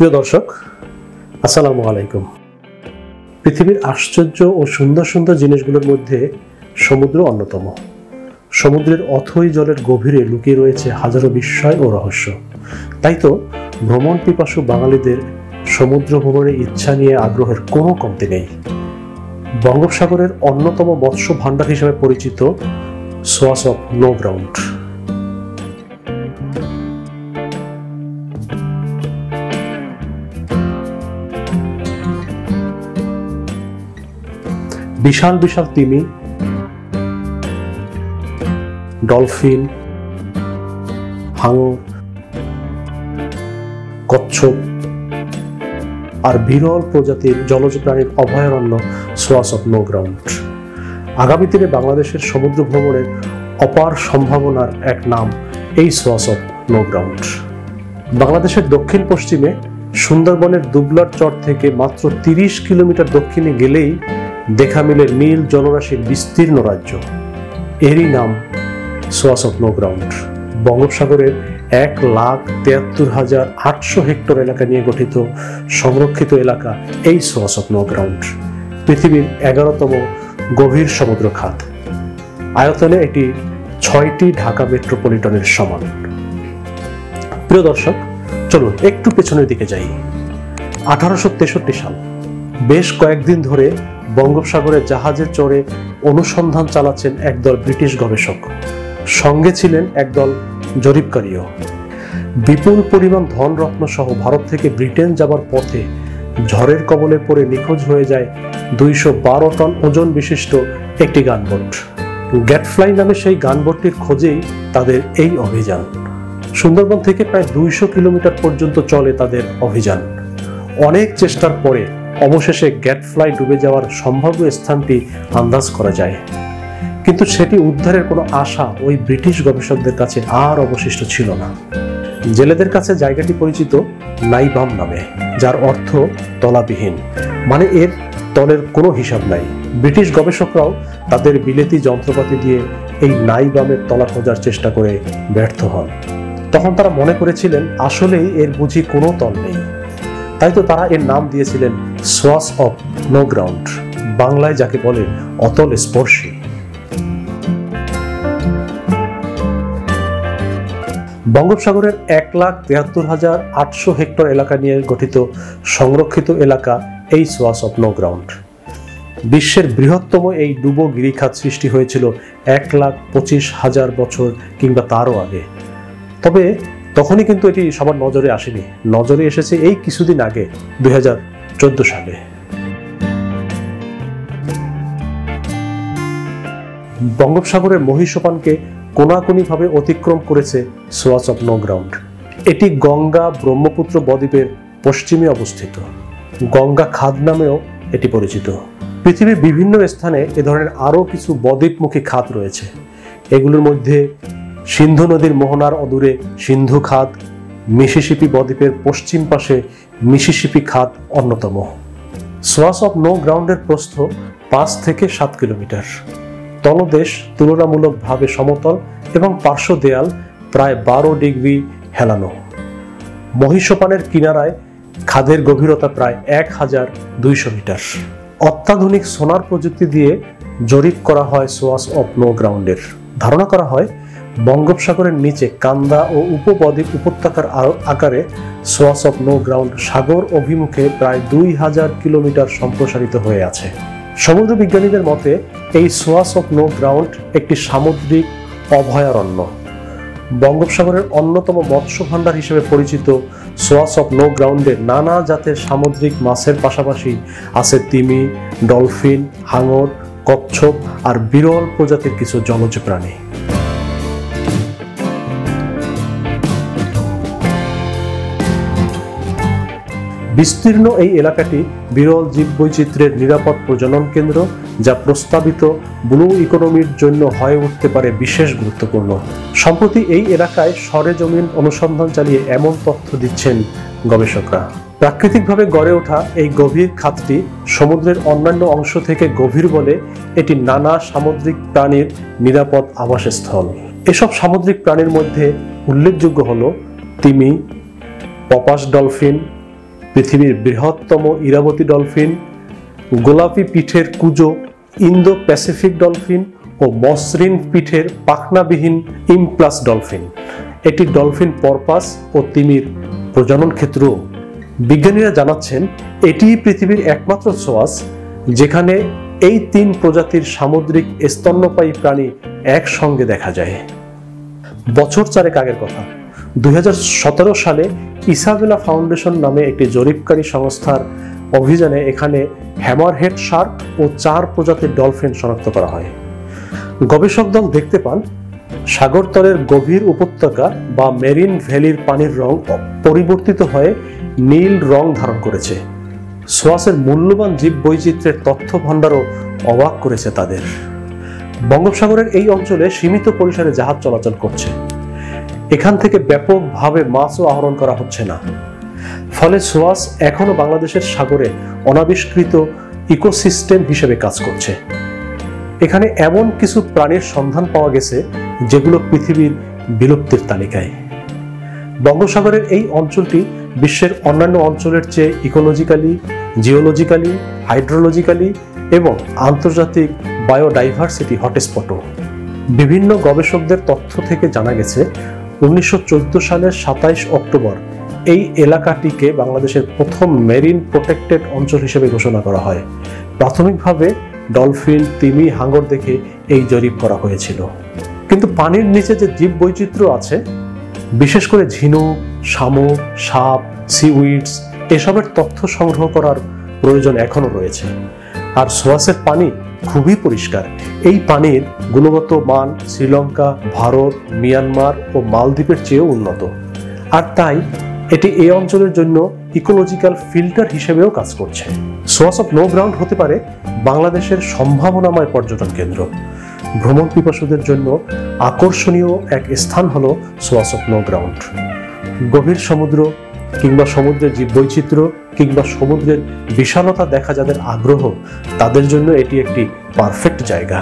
প্রিয় দর্শক, আসসালামু আলাইকুম। পৃথিবীর আশ্চর্য ও সুন্দর সুন্দর জিনিসগুলোর মধ্যে সমুদ্র অন্যতম। সমুদ্রের অথই জলের গভীরে লুকিয়ে রয়েছে হাজারো বিস্ময় ও রহস্য। তাই তো ভ্রমণ পিপাসু বাঙালিদের সমুদ্র ভ্রমণের ইচ্ছা নিয়ে আগ্রহের কোনো কমতি নেই। বঙ্গোপসাগরের অন্যতম মৎস্য ভাণ্ডার হিসেবে পরিচিত সোয়াস অফ নো গ্রাউন্ড। বিশাল বিশাল তিমি, ডলফিন, হাঙর, কচ্ছপ আর বিরল প্রজাতির জলজ প্রাণীর অভয়ারণ্য সোয়াস অফ নো গ্রাউন্ড। আগামী দিনে বাংলাদেশের সমুদ্র ভ্রমণের অপার সম্ভাবনার এক নাম এই সোয়াস অফ নো গ্রাউন্ড। বাংলাদেশের দক্ষিণ পশ্চিমে সুন্দরবনের দুবলার চর থেকে মাত্র 30 কিলোমিটার দক্ষিণে গেলেই দেখা মিলে নীল জলরাশির বিস্তীর্ণ রাজ্য। এরই নাম সোয়াস অফ নো গ্রাউন্ড। বঙ্গোপসাগরের 1,73,800 হেক্টর এলাকা নিয়ে গঠিত সংরক্ষিত এলাকা এই সোয়াস অফ নো গ্রাউন্ড। পৃথিবীর 11তম গভীর সমুদ্র খাত। আয়তনে এটি 6টি ঢাকা মেট্রোপলিটনের সমান। প্রিয় দর্শক, চলুন একটু পেছনের দিকে যাই। 1863 সাল। বেশ কয়েকদিন ধরে বঙ্গোপসাগরে জাহাজে চড়ে অনুসন্ধান চালাচ্ছেন একদল ব্রিটিশ গবেষক। সঙ্গে ছিলেন একদল জরিপকারীও। বিপুল পরিমাণ ধনরত্ন সহ ভারত থেকে ব্রিটেন যাবার পথে ঝড়ের কবলে পড়ে নিখোঁজ হয়ে যায় 212 টন ওজন বিশিষ্ট একটি গানবোট। গ্যাটফ্লাই নামে সেই গানবোটটির খোঁজেই তাদের এই অভিযান। সুন্দরবন থেকে প্রায় 200 কিলোমিটার পর্যন্ত চলে তাদের অভিযান। অনেক চেষ্টার পরে অবশেষে গ্যাটফ্লাই ডুবে যাওয়ার সম্ভাব্য স্থানটি আন্দাজ করা যায়, কিন্তু সেটি উদ্ধারের কোনো আশা ওই ব্রিটিশ গবেষকদের কাছে আর অবশিষ্ট ছিল না। জেলেদের কাছে জায়গাটি পরিচিত নাইবাম নামে, যার অর্থ তলাবিহীন, মানে এর তলের কোনো হিসাব নাই। ব্রিটিশ গবেষকরাও তাদের বিলেতি যন্ত্রপাতি দিয়ে এই নাইবামের তলা খোঁজার চেষ্টা করে ব্যর্থ হন। তখন তারা মনে করেছিলেন আসলেই এর বুঝি কোনো তল নেই। তাই তো তারা এর নাম দিয়েছিলেন সোয়াস অফ নো গ্রাউন্ড, বাংলায় যাকে বলে অতল স্পর্শী। বঙ্গোপসাগরের 1,73,800 হেক্টর এলাকা নিয়ে গঠিত সংরক্ষিত এলাকা এই সোয়াস অফ নো গ্রাউন্ড। বিশ্বের বৃহত্তম এই ডুবো গিরিখাত সৃষ্টি হয়েছিল 1,25,000 বছর কিংবা তারও আগে। তবে তখনই কিন্তু এটি সবার নজরে আসেনি। নজরে এসেছে এই কিছুদিন আগে, 2014 সালে। বঙ্গোপসাগরের মহীসোপানকে কোনাকুনিভাবে অতিক্রম করেছে সোয়াস অফ নো গ্রাউন্ড। এটি গঙ্গা ব্রহ্মপুত্র বদ্বীপের পশ্চিমে অবস্থিত। গঙ্গা খাদ নামেও এটি পরিচিত। পৃথিবীর বিভিন্ন স্থানে এ ধরনের আরও কিছু বদ্বীপমুখী খাত রয়েছে। এগুলোর মধ্যে সিন্ধু নদীর মোহনার অদূরে সিন্ধু খাত, মিসিসিপি বদ্বীপের পশ্চিম পাশে মিসিসিপি খাত অন্যতম। সোয়াস অফ নো গ্রাউন্ডের প্রস্থ 5 থেকে 7 কিলোমিটার। তলদেশ তুলনামূলকভাবে সমতল এবং পার্শ্ব দেয়াল প্রায় 12 ডিগ্রি হেলানো। মহীসোপানের কিনারায় খাদের গভীরতা প্রায় 1,200 মিটার। অত্যাধুনিক সোনার প্রযুক্তি দিয়ে জরিপ করা হয় সোয়াস অফ নো গ্রাউন্ডের। ধারণা করা হয় বঙ্গোপসাগরের নিচে কান্দা ও উপবদ্বীপ উপত্যকার আকারে সোয়াস অফ নো গ্রাউন্ড সাগর অভিমুখে প্রায় 2000 কিলোমিটার সম্প্রসারিত হয়ে আছে। সমুদ্র বিজ্ঞানীদের মতে এই সোয়াস অফ নো গ্রাউন্ড একটি সামুদ্রিক অভয়ারণ্য। বঙ্গোপসাগরের অন্যতম মৎস্য ভাণ্ডার হিসেবে পরিচিত সোয়াস অফ নো গ্রাউন্ডে নানা জাতের সামুদ্রিক মাছের পাশাপাশি আছে তিমি, ডলফিন, হাঙর, কচ্ছপ আর বিরল প্রজাতির কিছু জলজ প্রাণী। বিস্তীর্ণ এই এলাকাটি বিরল জীববৈচিত্র্যের নিরাপদ প্রজনন কেন্দ্র, যা প্রস্তাবিত ব্লু ইকোনমির জন্য হয়ে উঠতে পারে বিশেষ গুরুত্বপূর্ণ। সম্প্রতি এই এলাকায় সরেজমিন অনুসন্ধান চালিয়ে এমন তথ্য দিচ্ছেন গবেষকরা। প্রাকৃতিকভাবে গড়ে ওঠা এই গভীর খাতটি সমুদ্রের অন্যান্য অংশ থেকে গভীর বলে এটি নানা সামুদ্রিক প্রাণীর নিরাপদ আবাসস্থল। এসব সামুদ্রিক প্রাণীর মধ্যে উল্লেখযোগ্য হল তিমি, পপাস ডলফিন, পৃথিবীর বৃহত্তম ইরাবতী ডলফিন, গোলাপি পিঠের কুজো ইন্দো প্যাসিফিক ডলফিন ও মসৃণ পিঠের পাখনাবিহীন ইমপ্লাস ডলফিন। এটি ডলফিন পরপাস ও তিমির প্রজনন ক্ষেত্র। বিজ্ঞানীরা জানাচ্ছেন এটি পৃথিবীর একমাত্র সোয়াস যেখানে এই 3 প্রজাতির সামুদ্রিক স্তন্যপায়ী প্রাণী একসঙ্গে দেখা যায়। বছর 4 আগের কথা, 2017 সালে ইসাবেলা ফাউন্ডেশন নামে একটি জরিপকারী সংস্থার অভিযানে এখানে হ্যামারহেড শার্ক ও 4 প্রজাতির ডলফিন শনাক্ত করা হয়। গবেষক দল দেখতে পান সাগরতলের গভীর উপত্যকা বা মেরিন ভ্যালির পানির রং পরিবর্তিত হয়ে নীল রং ধারণ করেছে। সোয়াসের মূল্যবান জীব বৈচিত্র্যের তথ্য ভাণ্ডারও অবাক করেছে তাদের। বঙ্গোপসাগরের এই অঞ্চলে সীমিত পরিসরে জাহাজ চলাচল করছে। এখান থেকে ব্যাপকভাবে মাছও আহরণ করা হচ্ছে না। ফলে সোয়াস এখনো বাংলাদেশের সাগরে অনাবিষ্কৃত ইকোসিস্টেম হিসেবে কাজ করছে। এখানে এমন কিছু প্রাণীর সন্ধান পাওয়া গেছে যেগুলো পৃথিবীর বিলুপ্তির তালিকায়। বঙ্গোপসাগরের এই অঞ্চলটি বিশ্বের অন্যান্য অঞ্চলের চেয়ে ইকোলজিক্যালি, জিওলজিক্যালি, হাইড্রোলজিক্যালি এবং আন্তর্জাতিক বায়োডাইভার্সিটি হটস্পটও। বিভিন্ন গবেষকদের তথ্য থেকে জানা গেছে 1914 সালের 27 অক্টোবর এই এলাকাটিকে বাংলাদেশের প্রথম মেরিন প্রোটেক্টেড অঞ্চল হিসেবে ঘোষণা করা হয়। প্রাথমিকভাবে ডলফিন, তিমি, হাঙর দেখে এই জরিপ করা হয়েছিল। কিন্তু পানির নিচে যে জীব বৈচিত্র্য আছে, বিশেষ করে ঝিনুক, শামুক, সাপ, সিউইডস, এসবের তথ্য সংগ্রহ করার প্রয়োজন এখনো রয়েছে। আর সোয়াসের পানি খুবই পরিষ্কার। এই পানির গুণগত মান শ্রীলঙ্কা, ভারত, মিয়ানমার ও মালদ্বীপের চেয়েও উন্নত। আর তাই এটি এই অঞ্চলের জন্য ইকোলজিক্যাল ফিল্টার হিসেবেও কাজ করছে। সোয়াস অফ নো গ্রাউন্ড হতে পারে বাংলাদেশের সম্ভাবনাময় পর্যটন কেন্দ্র। ভ্রমণ পিপাসুদের জন্য আকর্ষণীয় এক স্থান হলো সোয়াস অফ নো গ্রাউন্ড। গভীর সমুদ্র কিংবা সমুদ্রের জীববৈচিত্র্য কিংবা সমুদ্রের বিশালতা দেখা যাদের আগ্রহ, তাদের জন্য এটি একটি পারফেক্ট জায়গা।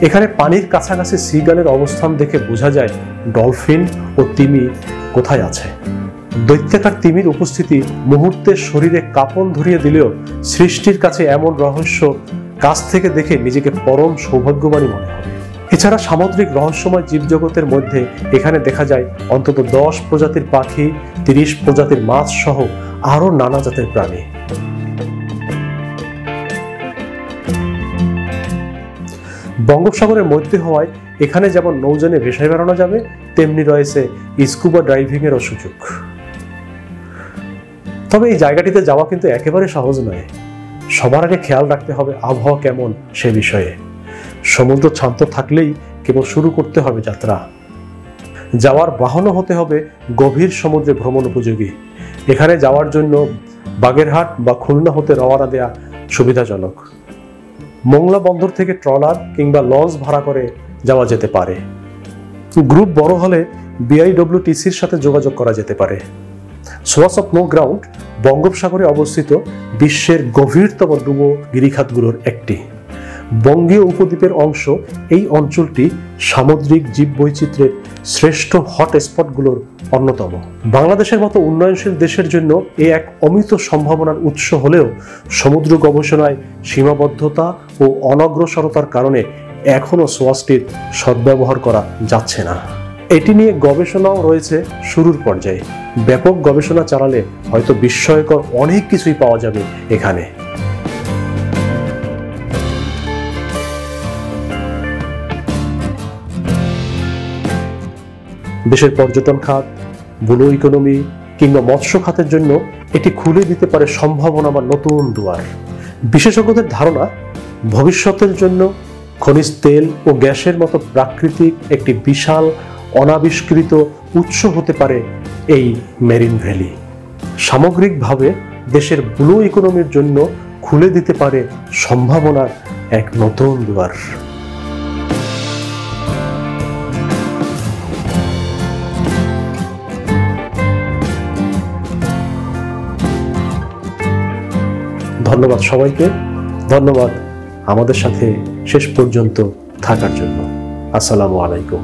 এখানে পানির কাছাকাছি সিগালের অবস্থান দেখে বোঝা যায় ডলফিন ও তিমি কোথায় আছে। দৈত্যাকার তিমির উপস্থিতি মুহূর্তে শরীরে কাঁপন ধরিয়ে দিলেও সৃষ্টির কাছে এমন রহস্য কাছ থেকে দেখে নিজেকে পরম সৌভাগ্যবানই মনে হয়। এছাড়া সামুদ্রিক রহস্যময় জীবজগতের মধ্যে এখানে দেখা যায় অন্তত 10 প্রজাতির পাখি, 30 প্রজাতির মাছ সহ আরো নানা জাতের প্রাণী। বঙ্গোপসাগরের মধ্যে হওয়ায় এখানে যেমন নৌযানে ভেসে বেড়ানো যাবে, তেমনি রয়েছে স্কুবা ডাইভিং এরও সুযোগ। তবে এই জায়গাটিতে যাওয়া কিন্তু একেবারে সহজ নয়। সবার আগে খেয়াল রাখতে হবে আবহাওয়া কেমন সে বিষয়ে। সমুদ্র শান্ত থাকলেই কেবল শুরু করতে হবে যাত্রা। যাওয়ার বাহনও হতে হবে গভীর সমুদ্রে ভ্রমণ উপযোগী। এখানে যাওয়ার জন্য বাগেরহাট বা খুলনা হতে রওনা দেয়া সুবিধাজনক। মোংলা বন্দর থেকে ট্রলার কিংবা লঞ্চ ভাড়া করে যাওয়া যেতে পারে। গ্রুপ বড় হলে BIWTCর সাথে যোগাযোগ করা যেতে পারে। সোয়াস অফ নো গ্রাউন্ড বঙ্গোপসাগরে অবস্থিত বিশ্বের গভীরতম ডুবো গিরিখাতগুলোর একটি। বঙ্গীয় উপদ্বীপের অংশ এই অঞ্চলটি সামুদ্রিক জীববৈচিত্র্যের শ্রেষ্ঠ হটস্পটগুলোর অন্যতম। বাংলাদেশের মতো উন্নয়নশীল দেশের জন্য এ এক অমিত সম্ভাবনার উৎস হলেও সমুদ্র গবেষণায় সীমাবদ্ধতা ও অনগ্রসরতার কারণে এখনো সোয়াসটির সদ্ব্যবহার করা যাচ্ছে না। এটি নিয়ে গবেষণাও রয়েছে শুরুর পর্যায়ে। ব্যাপক গবেষণা চালালে হয়তো বিস্ময়কর অনেক কিছুই পাওয়া যাবে এখানে। দেশের পর্যটন খাত, ব্লু ইকোনমি কিংবা মৎস্য খাতের জন্য এটি খুলে দিতে পারে সম্ভাবনা বা নতুন দুয়ার। বিশেষজ্ঞদের ধারণা, ভবিষ্যতের জন্য খনিজ তেল ও গ্যাসের মতো প্রাকৃতিক একটি বিশাল অনাবিষ্কৃত উৎস হতে পারে এই মেরিন ভ্যালি। সামগ্রিকভাবে দেশের ব্লু ইকোনমির জন্য খুলে দিতে পারে সম্ভাবনার এক নতুন দুয়ার। ধন্যবাদ সবাইকে। ধন্যবাদ আমাদের সাথে শেষ পর্যন্ত থাকার জন্য। আসসালামু আলাইকুম।